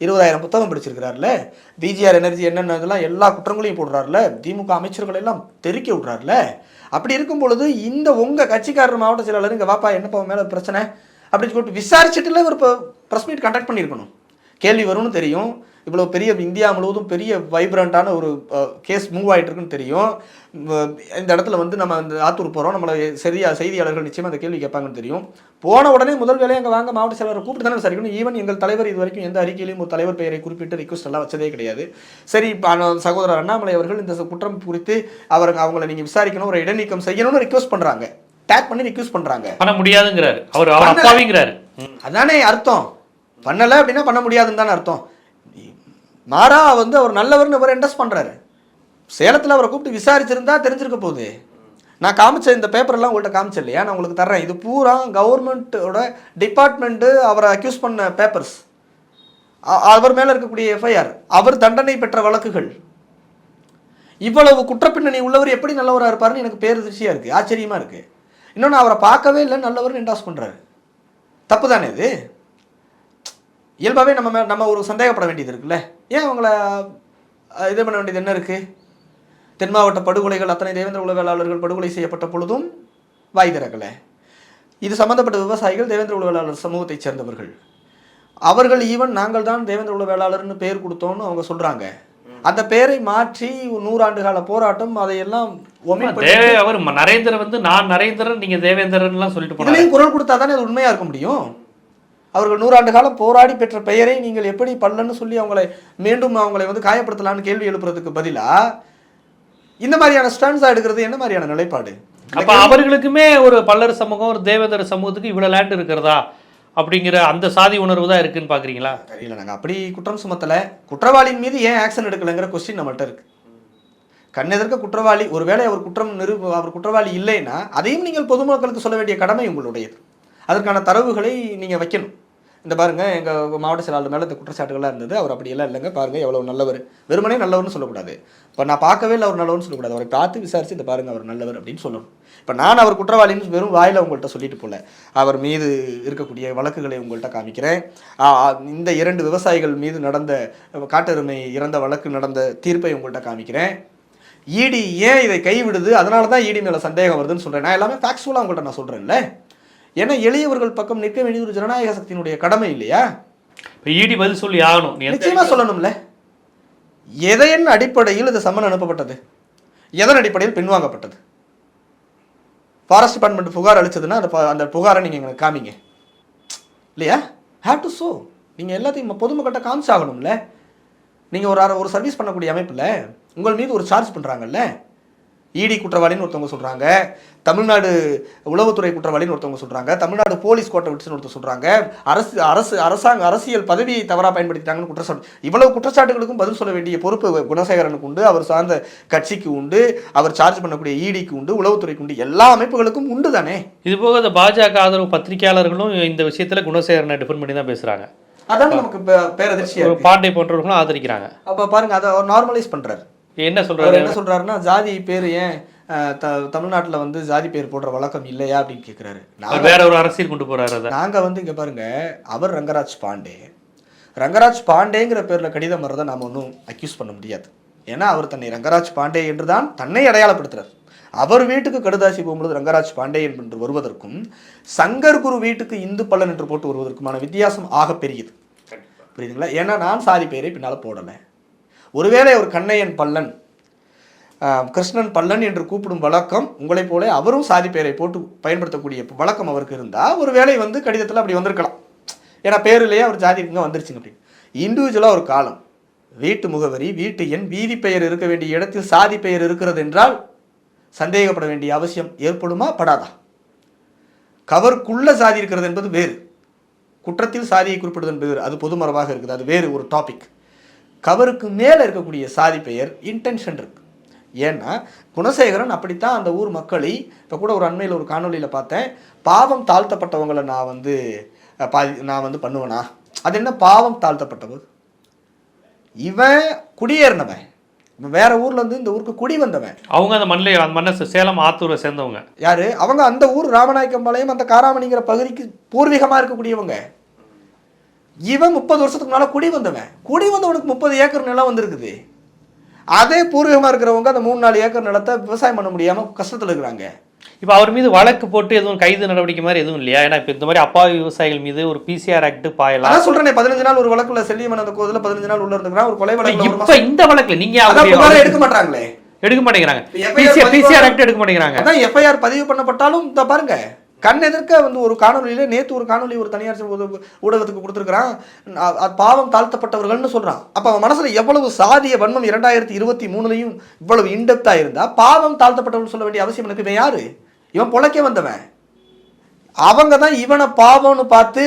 Speaker 2: 20,000 புத்தகம் படிச்சிருக்கிறாருல. பிஜிஆர் எனர்ஜி என்னென்ன இதெல்லாம் எல்லா குற்றங்களையும் போடுறாருல. திமுக அமைச்சர்கள் எல்லாம் தெறிக்க விட்றாருல. அப்படி இருக்கும் பொழுது இந்த உங்கள் கட்சிக்காரர் மாவட்ட செயலாளர் இங்கே வாப்பா என்னப்பா மேலே பிரச்சனை அப்படின்னு சொல்லிட்டு விசாரிச்சுட்டுல ஒரு ப்ரெஸ் மீட் கண்டக்ட் பண்ணியிருக்கணும். கேள்வி வரும்னு தெரியும். இவ்வளோ பெரிய இந்தியா முழுவதும் பெரிய வைப்ரண்ட்டான ஒரு கேஸ் மூவ் ஆகிட்டு இருக்குன்னு தெரியும். இந்த இடத்துல வந்து நம்ம அந்த ஆத்தூர் போகிறோம், நம்மளை செய்தியாளர்கள் நிச்சயமாக அந்த கேள்வி கேட்பாங்கன்னு தெரியும். போன உடனே முதல் வேலையை அங்கே வாங்க மாவட்ட செயலரை கூப்பிட்டு தானே விசாரிக்கணும். ஈவன் எங்கள் தலைவர் இது வரைக்கும் எந்த அறிக்கையிலையும் ஒரு தலைவர் பெயரை குறிப்பிட்டு ரிக்வஸ்ட் எல்லாம் வச்சதே கிடையாது. சரி, சகோதரர் அண்ணாமலை அவர்கள் இந்த குற்றம் குறித்து அவங்கள நீங்கள் விசாரிக்கணும், ஒரு இடைநீக்கம் செய்யணும்னு ரிக்வஸ்ட் பண்ணுறாங்க, டேக் பண்ணி ரிக்வஸ்ட் பண்ணுறாங்க.
Speaker 1: பண்ண முடியாதுங்கிறாரு அவர் அப்பாவிங்கிறாரு.
Speaker 2: அதானே அர்த்தம். பண்ணலை அப்படின்னா பண்ண முடியாதுன்னு தானே அர்த்தம். மாறா வந்து அவர் நல்லவர்னு அவர் என்டஸ் பண்ணுறாரு. சேலத்தில் அவரை கூப்பிட்டு விசாரிச்சிருந்தா தெரிஞ்சிருக்க போகுது. நான் காமிச்ச இந்த பேப்பர்லாம் உங்கள்கிட்ட காமிச்சேன் இல்லையா, நான் உங்களுக்கு தர்றேன். இது பூரா கவர்மெண்ட்டோட டிபார்ட்மெண்ட்டு அவரை அக்யூஸ் பண்ண பேப்பர்ஸ், அவர் மேலே இருக்கக்கூடிய எஃப்ஐஆர், அவர் தண்டனை பெற்ற வழக்குகள். இவ்வளவு குற்றப்பின்னணி உள்ளவர் எப்படி நல்லவராக இருப்பாருன்னு எனக்கு பேரதிர்ச்சியாக இருக்குது, ஆச்சரியமாக இருக்குது. இன்னொன்று அவரை பார்க்கவே இல்லை, நல்லவர்னு என்டாஸ் பண்ணுறாரு. தப்பு தானே இது? இயல்பாகவே நம்ம ஒரு சந்தேகப்பட வேண்டியது இருக்குல்ல. ஏன் அவங்கள இது பண்ண வேண்டியது என்ன இருக்குது? தென் மாவட்ட படுகொலைகள் அத்தனை தேவேந்திர குல வேளாளர்கள் படுகொலை செய்யப்பட்ட பொழுதும் வாய் திறக்கலை. இது சம்மந்தப்பட்ட விவசாயிகள் தேவேந்திர குல வேளாளர் சமூகத்தைச் சேர்ந்தவர்கள். அவர்கள் ஈவன் நாங்கள் தான் தேவேந்திர குல வேளாளர்னு பேர் கொடுத்தோன்னு அவங்க சொல்கிறாங்க. அந்த பேரை மாற்றி 100 ஆண்டு கால போராட்டம் அதையெல்லாம்
Speaker 1: அவர் நரேந்திரன் வந்து நான் நரேந்திரன் நீங்கள் தேவேந்திரன்லாம் சொல்லிட்டு
Speaker 2: போனாங்க. குரல் கொடுத்தா தானே அது உண்மையாக இருக்க முடியும். அவர்கள் 100 ஆண்டு காலம் போராடி பெற்ற பெயரை நீங்கள் எப்படி பல்லன்னு சொல்லி அவங்களை வந்து காயப்படுத்தலான்னு கேள்வி எழுப்புறதுக்கு பதிலாக இந்த மாதிரியான ஸ்டாண்ட்ஸாக எடுக்கிறது என்ன மாதிரியான நிலைப்பாடு?
Speaker 1: அப்போ அவர்களுக்குமே ஒரு பல்லர் சமூகம் ஒரு தேவேந்திர சமூகத்துக்கு இவ்வளோ லேண்ட் இருக்கிறதா அப்படிங்கிற அந்த சாதி உணர்வு தான் இருக்குன்னு பார்க்குறீங்களா?
Speaker 2: தெரியல, நாங்கள் அப்படி குற்றம் சுமத்தலை. குற்றவாளியின் மீது ஏன் ஆக்ஷன் எடுக்கலைங்கிற கொஸ்டின் நம்மள்கிட்ட இருக்கு. கண்ணெதிர்க்க குற்றவாளி, ஒருவேளை அவர் அவர் குற்றவாளி இல்லைன்னா அதையும் நீங்கள் பொதுமக்களுக்கு சொல்ல வேண்டிய கடமை உங்களுடையது. அதற்கான தரவுகளை நீங்கள் வைக்கணும். இந்த பாருங்கள், எங்கள் மாவட்ட செயலாளர் மேலே இந்த குற்றச்சாட்டுகளாக இருந்தது, அவர் அப்படியெல்லாம் இல்லைங்க, பாருங்கள் எவ்வளோ நல்லவர். வெறுமனே நல்லவர்னு சொல்லக்கூடாது. இப்போ நான் பார்க்கவே இல்லை அவர் நல்லவர்னு சொல்லக்கூடாது, அவரை பார்த்து விசாரித்து இந்த பாருங்கள் அவர் நல்லவர் அப்படின்னு சொல்லணும். இப்போ நான் அவர் குற்றவாளின்னு வெறும் வாயில் உங்கள்கிட்ட சொல்லிட்டு போல, அவர் மீது இருக்கக்கூடிய வழக்குகளை உங்கள்கிட்ட காமிக்கிறேன். இந்த 2 விவசாயிகள் மீது நடந்த காட்டெருமை இறந்த வழக்கு நடந்த தீர்ப்பை உங்கள்கிட்ட காமிக்கிறேன். இடி ஏன் இதை கைவிடுது, அதனால தான் இடி மேலே சந்தேகம் வருதுன்னு சொல்கிறேன். நான் எல்லாமே ஃபேக்சுவலாக உங்கள்கிட்ட நான் சொல்கிறேன்ல. ஏன்னா எளியவர்கள் பக்கம் நிற்க வேண்டிய ஒரு ஜனநாயக சக்தியினுடைய கடமை இல்லையா?
Speaker 1: இப்போ ஈடி பதில் சொல்லி ஆகணும்,
Speaker 2: நிச்சயமா சொல்லணும்ல. எதையின் அடிப்படையில் இது சம்மன் அனுப்பப்பட்டது, எதன் அடிப்படையில் பின்வாங்கப்பட்டது? ஃபாரஸ்ட் டிபார்ட்மெண்ட் புகார் அளிச்சதுன்னா அந்த புகாரை நீங்கள் எங்களுக்கு காமிங்க இல்லையா? Have to show. நீங்கள் எல்லாத்தையும் பொதுமக்கள்கிட்ட காமிச்சாகணும்ல. நீங்கள் ஒரு சர்வீஸ் பண்ணக்கூடிய அமைப்பில் உங்கள் மீது ஒரு சார்ஜ் பண்ணுறாங்கல்ல. இடி குற்றவாளின்னு ஒருத்தவங்க சொல்கிறாங்க, தமிழ்நாடு உளவுத்துறை குற்றவாளின்னு ஒருத்தவங்க சொல்கிறாங்க, தமிழ்நாடு போலீஸ் கோட்டை விட்டுன்னு ஒருத்தர் சொல்கிறாங்க, அரசியல் பதவியை தவறாக பயன்படுத்திட்டாங்கன்னு குற்றச்சாட்டு. இவ்வளவு குற்றச்சாட்டுகளுக்கும் பதில் சொல்ல வேண்டிய பொறுப்பு குணசேகரனுக்கு உண்டு, அவர் சார்ந்த கட்சிக்கு உண்டு, அவர் சார்ஜ் பண்ணக்கூடிய இடிக்கு உண்டு, உளவுத்துறைக்கு உண்டு, எல்லா அமைப்புகளுக்கும் உண்டு தானே.
Speaker 1: இது போக இந்த பாஜக ஆதரவு பத்திரிகையாளர்களும் இந்த விஷயத்தில் குணசேகரனை டிஃபெண்ட் பண்ணி தான் பேசுகிறாங்க.
Speaker 2: அதான் நமக்கு பேரதிர்ச்சியாக
Speaker 1: பாண்டே போன்றவர்களும் ஆதரிக்கிறாங்க.
Speaker 2: அப்போ பாருங்க, அதை அவர் நார்மலைஸ் பண்ணுறாரு.
Speaker 1: என்ன சொல்றாருன்னா
Speaker 2: ஜாதி பேர் ஏன் தமிழ்நாட்டில் வந்து ஜாதி பேர் போடுற வழக்கம் இல்லையா அப்படின்னு கேட்குறாரு.
Speaker 1: வேற ஒரு அரசியல் கொண்டு போறாரு.
Speaker 2: நாங்கள் வந்து இங்கே பாருங்க, அவர் ரங்கராஜ் பாண்டேங்கிற பேரில் கடிதம் வர்றதை நாம் ஒன்றும் அக்யூஸ் பண்ண முடியாது. ஏன்னா அவர் தன்னை ரங்கராஜ் பாண்டே என்று தான் தன்னை அடையாளப்படுத்துறார். அவர் வீட்டுக்கு கடுதாசி போகும்போது ரங்கராஜ் பாண்டே என்று வருவதற்கும் சங்கர் குரு வீட்டுக்கு இந்து பல்லன் என்று போட்டு வருவதற்குமான வித்தியாசம் ஆக பெரியது. புரியுதுங்களா? ஏன்னா நான் சாதி பெயரை பின்னால் போடலை. ஒருவேளை ஒரு கண்ணையன் பல்லன், கிருஷ்ணன் பல்லன் என்று கூப்பிடும் வழக்கம் உங்களைப் போல அவரும் சாதி பெயரை போட்டு பயன்படுத்தக்கூடிய வழக்கம் அவருக்கு இருந்தால் ஒருவேளை வந்து கடிதத்தில் அப்படி வந்திருக்கலாம். ஏன்னா பேருலேயே அவர் ஜாதி இங்கே வந்துருச்சுங்க அப்படின்னு. இண்டிவிஜுவலாக ஒரு காலம், வீட்டு முகவரி, வீட்டு எண், வீதி பெயர் இருக்க வேண்டிய இடத்தில் சாதி பெயர் இருக்கிறது என்றால் சந்தேகப்பட வேண்டிய அவசியம் ஏற்படுமா படாதா? கவருக்குள்ள சாதி இருக்கிறது என்பது வேறு, குற்றத்தில் சாதியை குறிப்பிடுவது என்பது வேறு, அது பொதுமரபாக இருக்குது, அது வேறு ஒரு டாபிக். கவருக்கு மேலே இருக்கக்கூடிய சாதி பெயர் இன்டென்ஷன் இருக்கு. ஏன்னா குணசேகரன் அப்படித்தான் அந்த ஊர் மக்களை, இப்போ கூட ஒரு அண்மையில் ஒரு காணொலியில் பார்த்தேன், பாவம் தாழ்த்தப்பட்டவங்களை நான் வந்து பண்ணுவேனா? அது என்ன பாவம் தாழ்த்தப்பட்டவர்? இவன் குடியேறினவன், இவன் வேற ஊர்ல இருந்து இந்த ஊருக்கு குடி வந்தவன்.
Speaker 1: அவங்க அந்த மண்ணை சேலம் ஆத்தூரை சேர்ந்தவங்க.
Speaker 2: யாரு அவங்க? அந்த ஊர் ராமநாயக்கம்பாளையம், அந்த காராமணிங்கிற பகுதிக்கு பூர்வீகமாக இருக்கக்கூடியவங்க. இவன் 30 வருஷத்துக்கு முன்னால் குடி வந்தவனுக்கு 30 ஏக்கர் நிலம் வந்திருக்குது. அதே பூர்வீகமாக இருக்கிறவங்க அந்த 3-4 ஏக்கர் நிலத்தை விவசாயம் பண்ண முடியாமல் கஷ்டத்தில் இருக்கிறாங்க.
Speaker 1: இப்போ அவர் மீது வழக்கு போட்டு எதுவும் கைது நடவடிக்கை மாதிரி எதுவும் இல்லையா? ஏன்னா இப்போ இந்த மாதிரி அப்பாவி விவசாயிகள் மீது ஒரு பிசிஆர் ஆக்ட் பாயலாம்.
Speaker 2: அதான் சொல்றேன், 15 நாள் ஒரு வழக்குல செல்லியமன் அந்த கோவில்ல 15 நாள் உள்ள இருந்துக்கிறான். ஒரு கொலை வழக்குல
Speaker 1: இப்ப இந்த வழக்குல நீங்க
Speaker 2: எடுக்க மாட்டாங்களே,
Speaker 1: எடுக்க மாட்டேங்கிறாங்க. பிசிஆர் ஆக்ட் எடுக்க மாட்டேங்கிறாங்க.
Speaker 2: அதான் எஃப்ஐஆர் பதிவு பண்ணப்பட்டாலும் இந்த பாருங்க, கண் எதிர்க்க வந்து ஒரு காணொலியில நேத்து ஒரு காணொலி ஒரு தனியார் ஊடகத்துக்கு கொடுத்துருக்கிறான். பாவம் தாழ்த்தப்பட்டவர்கள்னு சொல்றான். அப்ப அவன் மனசுல எவ்வளவு சாதிய வன்மம் 2023 இவ்வளவு இன்டெப்தா இருந்தா பாவம் தாழ்த்தப்பட்டவர்கள் சொல்ல வேண்டிய அவசியம் எனக்கு? இவன் யாரு? இவன் பொழைக்க வந்தவன். அவங்க தான் இவனை பாவம்னு பார்த்து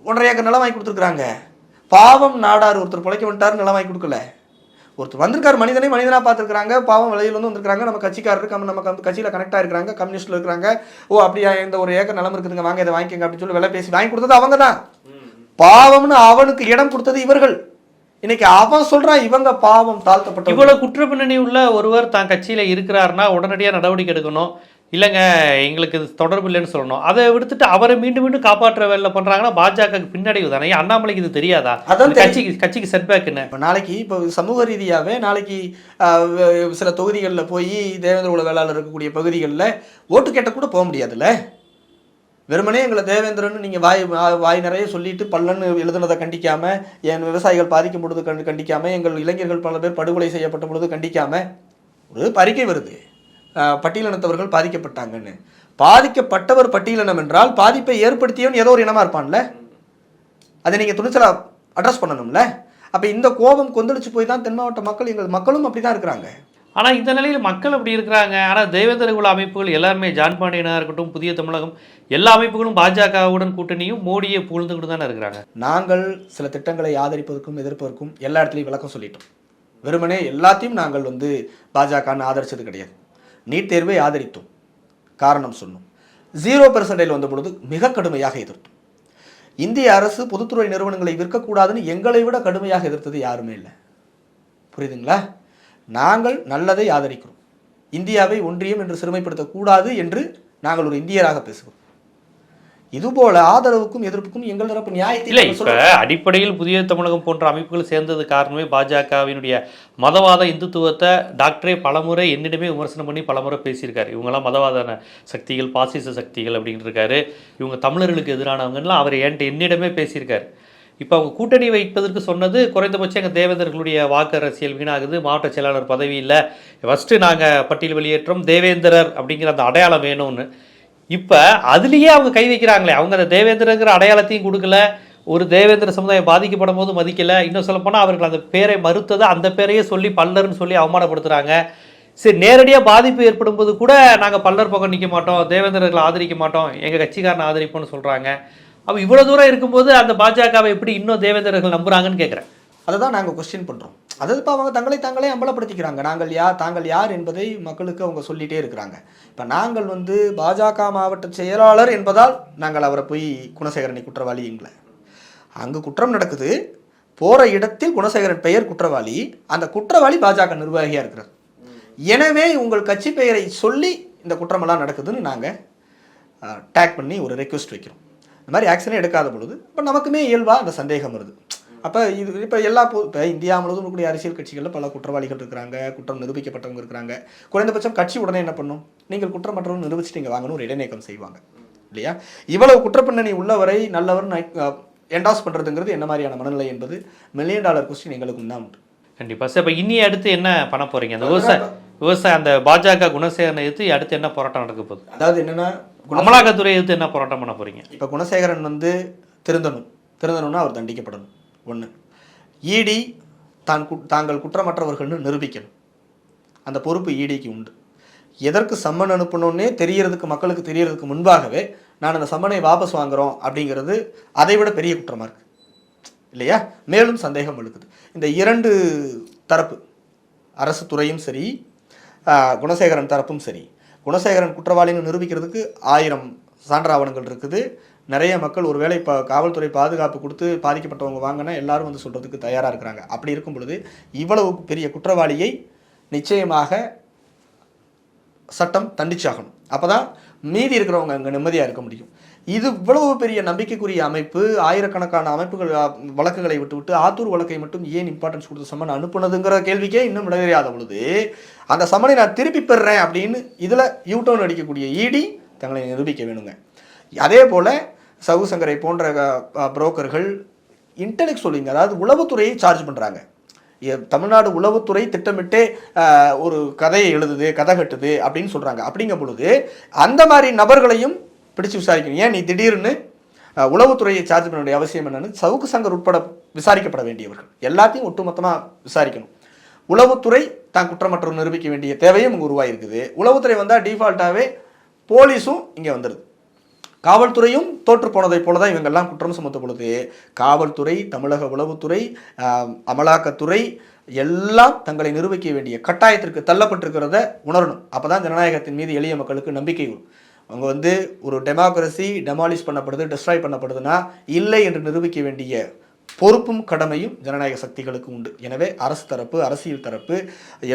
Speaker 2: 1.5 ஏக்கர் நிலம் வாங்கி கொடுத்துருக்காங்க. பாவம் நாடார் ஒருத்தர் பொழைக்க வந்துட்டாரு, நிலம் வாங்கி கொடுக்கல. ஒருத்தர் வந்திருக்காரு, மனிதனை மனிதனா பார்த்துருக்காங்க. பாவம் விலையில் வந்து வந்திருக்காங்க. நம்ம கட்சிக்காரருக்கு நம்ம கட்சியில் கனெக்ட் ஆயிருக்காங்க, கம்யூனிஸ்ட்ல இருக்கிறாங்க. ஓ அப்படியா, இந்த 1 ஏக்கர் நிலம் இருக்குதுங்க, வாங்க இதை வாங்கிக்கங்க அப்படின்னு சொல்லி விலை பேசி வாங்கி கொடுத்தது அவங்க தான். பாவம்னு அவனுக்கு இடம் கொடுத்தது இவர்கள். இன்னைக்கு அவன் சொல்றான் இவங்க பாவம் தாழ்த்தப்பட்ட.
Speaker 1: இவ்வளவு குற்ற பின்னணி உள்ள ஒருவர் தான் கட்சியில இருக்கிறாருன்னா உடனடியாக நடவடிக்கை எடுக்கணும். இல்லைங்க எங்களுக்கு இது தொடர்பு இல்லைன்னு சொல்லணும். அதை விடுத்துட்டு அவரை மீண்டும் மீண்டும் காப்பாற்ற வேலை பண்றாங்கன்னா பாஜகவுக்கு பின்னடைவு தானே. அண்ணாமலைக்கு இது தெரியாதா? அதான் கட்சிக்கு செட்பேக் என்ன?
Speaker 2: நாளைக்கு இப்போ சமூக ரீதியாகவே நாளைக்கு சில தொகுதிகளில் போய் தேவேந்திர உள்ள வேளாளர் இருக்கக்கூடிய பகுதிகளில் ஓட்டு கேட்ட கூட போக முடியாதுல்ல. வெறுமனே எங்களை தேவேந்திரன்னு நீங்கள் வாய் நிறைய சொல்லிட்டு பல்லன்னு எழுதுனதை கண்டிக்காம, என் விவசாயிகள் பாதிக்கும் பொழுது கண்டிக்காம, எங்கள் இளைஞர்கள் பல பேர் படுகொலை செய்யப்பட்ட பொழுது கண்டிக்காம ஒரு அறிக்கை வருது, பட்டியலினத்தவர்கள் பாதிக்கப்பட்டாங்கன்னு. பாதிக்கப்பட்டவர் பட்டியலினம் என்றால் பாதிப்பை ஏற்படுத்தியவன் ஏதோ ஒரு இனமா இருப்பான்ல. அதை நீங்க துணிச்சலா அட்ரஸ் பண்ணணும்ல. அப்ப இந்த கோபம் கொந்தளிச்சு போய் தான் தென் மாவட்ட மக்கள், எங்கள் மக்களும் அப்படிதான் இருக்கிறாங்க.
Speaker 1: ஆனா இந்த நிலையில் மக்கள் அப்படி இருக்கிறாங்க. ஆனா தேவேந்திர குல அமைப்புகள் எல்லாருமே, ஜான் பாண்டியனா இருக்கட்டும், புதிய தமிழகம், எல்லா அமைப்புகளும் பாஜகவுடன் கூட்டணியும் மோடியை புகழ்ந்துக்கிட்டு தானே இருக்கிறாங்க.
Speaker 2: நாங்கள் சில திட்டங்களை ஆதரிப்பதற்கும் எதிர்ப்பதற்கும் எல்லா இடத்துலையும் விளக்கம் சொல்லிட்டோம். வெறுமனே எல்லாத்தையும் நாங்கள் வந்து பாஜகன்னு ஆதரிச்சது கிடையாது. நீட் தேர்வை ஆதரித்தோம், காரணம் சொன்னோம். 0% வந்த பொழுது மிக கடுமையாக எதிர்த்தோம். இந்திய அரசு பொதுத்துறை நிறுவனங்களை விற்கக்கூடாதுன்னு எங்களை விட கடுமையாக எதிர்த்தது யாருமே இல்லை. புரியுதுங்களா? நாங்கள் நல்லதை ஆதரிக்கிறோம். இந்தியாவை ஒன்றியம் என்று சிறுமைப்படுத்தக்கூடாது என்று நாங்கள் ஒரு இந்தியராக பேசுகிறோம். இதுபோல ஆதரவுக்கும் எதிர்ப்புக்கும் எங்கள் தரப்பு நியாயத்தை
Speaker 1: இல்லை. இப்ப அடிப்படையில் புதிய தமிழகம் போன்ற அமைப்புகள் சேர்ந்தது காரணமே பாஜகவினுடைய மதவாத இந்துத்துவத்தை டாக்டரே பலமுறை என்னிடமே விமர்சனம் பண்ணி பலமுறை பேசியிருக்காரு. இவங்கெல்லாம் மதவாத சக்திகள், பாசிச சக்திகள் அப்படின்னு இருக்காரு, இவங்க தமிழர்களுக்கு எதிரானவங்கலாம் அவர் என்னிடமே பேசியிருக்காரு. இப்போ அவங்க கூட்டணி வைப்பதற்கு சொன்னது குறைந்தபட்சம் எங்கள் தேவேந்தர்களுடைய வாக்கு அரசியல் வீணாகுது, மாவட்ட செயலாளர் பதவி இல்லை, ஃபஸ்ட்டு நாங்கள் பட்டியல் வெளியேற்றம் தேவேந்திரர் அப்படிங்கிற அந்த அடையாளம் வேணும்னு. இப்போ அதுலேயே அவங்க கை வைக்கிறாங்களே. அவங்க அந்த தேவேந்திரங்கிற அடையாளத்தையும் கொடுக்கல, ஒரு தேவேந்திர சமுதாயம் பாதிக்கப்படும் போது மதிக்கலை. இன்னும் சொல்லப்போனால் அவர்கள் அந்த பேரை மறுத்ததை அந்த பேரையே சொல்லி பல்லர்னு சொல்லி அவமானப்படுத்துகிறாங்க. சரி, நேரடியாக பாதிப்பு ஏற்படும் போது கூட நாங்கள் பல்லர் பக்கம் நிற்க மாட்டோம், தேவேந்திரர்களை ஆதரிக்க மாட்டோம், எங்கள் கட்சிக்காரனை ஆதரிப்போம்னு சொல்கிறாங்க. அப்போ இவ்வளோ தூரம் இருக்கும்போது அந்த பாஜகவை எப்படி இன்னும் தேவேந்திரர்கள் நம்புறாங்கன்னு கேட்குறேன்.
Speaker 2: அதை தான் நாங்கள் கொஸ்டின் பண்ணுறோம். அதாவது இப்போ அவங்க தாங்களே அம்பலப்படுத்திக்கிறாங்க. தாங்கள் யார் என்பதை மக்களுக்கு அவங்க சொல்லிகிட்டே இருக்கிறாங்க. இப்போ நாங்கள் வந்து பாஜக மாவட்ட செயலாளர் என்பதால் நாங்கள் அவரை போய் குணசேகரனை குற்றவாளிங்கள, அங்கே குற்றம் நடக்குது, போகிற இடத்தில் குணசேகரன் பெயர் குற்றவாளி, அந்த குற்றவாளி பாஜக நிர்வாகியாக இருக்கிறார். எனவே உங்கள் கட்சி பெயரை சொல்லி இந்த குற்றமெல்லாம் நடக்குதுன்னு நாங்கள் டேக் பண்ணி ஒரு ரெக்வெஸ்ட் வைக்கிறோம். இந்த மாதிரி ஆக்ஷனே எடுக்காத பொழுது இப்போ நமக்குமே இயல்பாக அந்த சந்தேகம் வருது. அப்போ இப்போ இப்போ இந்தியா முழுவதும் இருக்கக்கூடிய அரசியல் கட்சிகளில் பல குற்றவாளிகள் இருக்கிறாங்க, குற்றம் நிரூபிக்கப்பட்டவங்க இருக்கிறாங்க. குறைந்தபட்சம் கட்சி உடனே என்ன பண்ணும், நீங்கள் குற்றமற்றவங்க நிரூபிச்சுட்டு இங்கே வாங்கணும், ஒரு இடைநீக்கம் செய்வாங்க இல்லையா? இவ்வளவு குற்றப்பின்னணி உள்ளவரை நல்லவர் என்டாஸ் பண்ணுறதுங்கிறது என்ன மாதிரியான மனநிலை என்பது $1 மில்லியன் கொஸ்டின் எங்களுக்கு தான் உண்டு.
Speaker 1: கண்டிப்பாக சார். இப்போ இனி அடுத்து என்ன பண்ண போகிறீங்க? அந்த விவசாய அந்த பாஜக குணசேகரனை எதிர்த்து அடுத்து என்ன போராட்டம் நடக்க போகுது?
Speaker 2: அதாவது என்னென்னா,
Speaker 1: அமலாக்கத்துறை எதிர்த்து என்ன போராட்டம் பண்ண போகிறீங்க?
Speaker 2: இப்போ குணசேகரன் வந்து திருந்தணும்னா அவர் தண்டிக்கப்படணும். ஒன்று, இடி தாங்கள் குற்றமற்றவர்கள்னு நிரூபிக்கணும். அந்த பொறுப்பு இடிக்கு உண்டு. எதற்கு சம்மன் அனுப்பணும்னே மக்களுக்கு தெரியறதுக்கு முன்பாகவே நான் அந்த சம்மனை வாபஸ் வாங்குறோம் அப்படிங்கிறது அதை விட பெரிய குற்றமாக இருக்குது இல்லையா? மேலும் சந்தேகம் எழுக்குது. இந்த 2 தரப்பு, அரசு துறையும் சரி, குணசேகரன் தரப்பும் சரி, குணசேகரன் குற்றவாளின்னு நிரூபிக்கிறதுக்கு 1000 சான்றாவணங்கள் இருக்குது. நிறைய மக்கள் ஒருவேளை இப்போ காவல்துறை பாதுகாப்பு கொடுத்து பாதிக்கப்பட்டவங்க வாங்கினா எல்லாரும் வந்து சொல்கிறதுக்கு தயாராக இருக்கிறாங்க. அப்படி இருக்கும் பொழுது இவ்வளவு பெரிய குற்றவாளியை நிச்சயமாக சட்டம் தண்டிச்சாகணும். அப்போ தான் மீதி இருக்கிறவங்க அங்கே நிம்மதியாக இருக்க முடியும். இது இவ்வளவு பெரிய நம்பிக்கைக்குரிய அமைப்பு, ஆயிரக்கணக்கான அமைப்புகள் வழக்குகளை விட்டுவிட்டு ஆத்தூர் வழக்கை மட்டும் ஏன் இம்பார்ட்டன்ஸ் கொடுத்து சம்மன் அனுப்புனதுங்கிற கேள்விக்கே இன்னும் விடையறியாத பொழுது அந்த சம்மனை நான் திருப்பி பெறுறேன் அப்படின்னு இதில் யூடர்ன் அடிக்கக்கூடிய இடி தங்களை நிரூபிக்க வேணுங்க. அதே போல் சவு சங்கரை போன்ற புரோக்கர்கள் இன்டெலெக்சுவலிங்க, அதாவது உளவுத்துறையை சார்ஜ் பண்ணுறாங்க. தமிழ்நாடு உளவுத்துறை திட்டமிட்டே ஒரு கதையை எழுதுது, கதை கட்டுது அப்படின்னு சொல்கிறாங்க. அப்படிங்கும் பொழுது அந்த மாதிரி நபர்களையும் பிடிச்சு விசாரிக்கணும். ஏன் நீ திடீர்னு உளவுத்துறையை சார்ஜ் பண்ண வேண்டிய அவசியம் என்னன்னு சவுக்கு சங்கர் உட்பட விசாரிக்கப்பட வேண்டியவர்கள் எல்லாத்தையும் ஒட்டுமொத்தமாக விசாரிக்கணும். உளவுத்துறை தான் குற்றமற்ற நிரூபிக்க வேண்டிய தேவையும் இங்கே உருவாயிருக்குது. உளவுத்துறை வந்தால் டிஃபால்ட்டாகவே போலீஸும் இங்கே வந்துடுது. காவல்துறையும் தோற்று போனதை போல தான் இவங்கெல்லாம் குற்றம் சுமத்த பொழுது காவல்துறை, தமிழக உளவுத்துறை, அமலாக்கத்துறை எல்லாம் தங்களை நிரூபிக்க வேண்டிய கட்டாயத்திற்கு தள்ளப்பட்டிருக்கிறத உணரணும். அப்போ தான் ஜனநாயகத்தின் மீது எளிய மக்களுக்கு நம்பிக்கை வரும். அவங்க ஒரு டெமோக்ரஸி டெமாலிஷ் பண்ணப்படுது, டிஸ்ட்ராய் பண்ணப்படுதுன்னா இல்லை என்று நிரூபிக்க வேண்டிய பொறுப்பும் கடமையும் ஜனநாயக சக்திகளுக்கு உண்டு. எனவே அரசு தரப்பு, அரசியல் தரப்பு,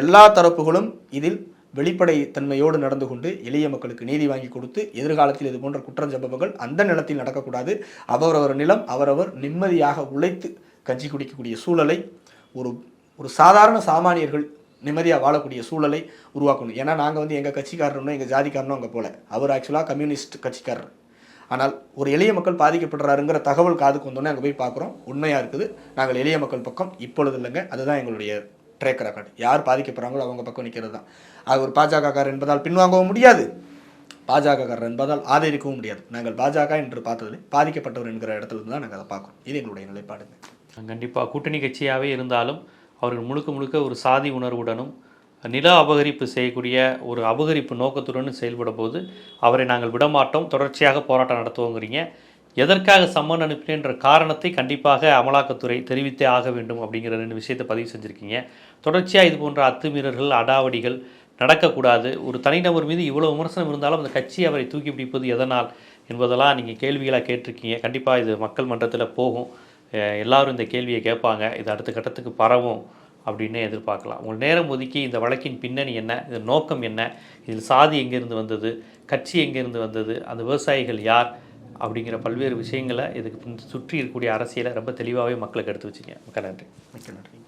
Speaker 2: எல்லா தரப்புகளும் இதில் வெளிப்படை தன்மையோடு நடந்து கொண்டு எளிய மக்களுக்கு நீதி வாங்கி கொடுத்து எதிர்காலத்தில் இது போன்ற குற்றச்சம்பவங்கள் அந்த நிலத்தில் நடக்கக்கூடாது. அவரவர் நிலம் அவரவர் நிம்மதியாக உழைத்து கஞ்சி குடிக்கக்கூடிய சூழலை ஒரு சாதாரண சாமானியர்கள் நிம்மதியாக வாழக்கூடிய சூழலை உருவாக்கணும். ஏன்னா நாங்கள் எங்கள் கட்சிக்காரனோ எங்கள் ஜாதிக்காரனோ அங்கே போல, அவர் ஆக்சுவலாக கம்யூனிஸ்ட் கட்சிக்காரர். ஆனால் ஒரு எளிய மக்கள் பாதிக்கப்படுறாருங்கிற தகவல் காதுக்கு வந்தோன்னே அங்கே போய் பார்க்குறோம். உண்மையாக இருக்குது. நாங்கள் எளிய மக்கள் பக்கம் இப்பொழுது இல்லைங்க. அதுதான் எங்களுடைய ட்ரேக் ரெக்கார்டு. யார் பாதிக்கப்படுறாங்களோ அவங்க பக்கம் நிற்கிறது தான். அது ஒரு பாஜகக்காரர் என்பதால் பின்வாங்கவும் முடியாது, பாஜகக்காரர் என்பதால் ஆதரிக்கவும் முடியாது. நாங்கள் பாஜக என்று பார்த்ததில் பாதிக்கப்பட்டவர் என்கிற இடத்துல தான் நாங்கள் அதை பார்க்குறோம். இது எங்களுடைய நிலைப்பாடுங்க.
Speaker 1: கண்டிப்பாக கூட்டணி கட்சியாகவே இருந்தாலும் அவர்கள் முழுக்க முழுக்க ஒரு சாதி உணர்வுடனும் நில அபகரிப்பு செய்யக்கூடிய ஒரு அபகரிப்பு நோக்கத்துடனும் செயல்படும் போது அவரை நாங்கள் விடமாட்டோம், தொடர்ச்சியாக போராட்டம் நடத்துவோங்கிறீங்க. எதற்காக சம்மன் அனுப்பினேன்ற காரணத்தை கண்டிப்பாக அமலாக்கத்துறை தெரிவித்தே ஆக வேண்டும் அப்படிங்கிற 2 விஷயத்தை பதிவு செஞ்சுருக்கீங்க. தொடர்ச்சியாக இது போன்ற அத்துமீறல்கள், அடாவடிகள் நடக்கக்கூடாது. ஒரு தனிநபர் மீது இவ்வளோ விமர்சனம் இருந்தாலும் அந்த கட்சி அவரை தூக்கி பிடிப்பது எதனால் என்பதெல்லாம் நீங்கள் கேள்விகளாக கேட்டிருக்கீங்க. கண்டிப்பாக இது மக்கள் மன்றத்தில் போகும், எல்லாரும் இந்த கேள்வியை கேட்பாங்க, இது அடுத்த கட்டத்துக்கு பரவும் அப்படின்னு எதிர்பார்க்கலாம். உங்கள் நேரம் ஒதுக்கி இந்த வழக்கின் பின்னணி என்ன, இதன் நோக்கம் என்ன, இதில் சாதி எங்கேருந்து வந்தது, கட்சி எங்கேருந்து வந்தது, அந்த விவசாயிகள் யார் அப்படிங்கிற பல்வேறு விஷயங்களை இதுக்கு சுற்றி இருக்கக்கூடிய அரசியலை ரொம்ப தெளிவாகவே மக்களுக்கு எடுத்து வச்சிங்க. மிக்க நன்றி.
Speaker 2: மிக்க நன்றி.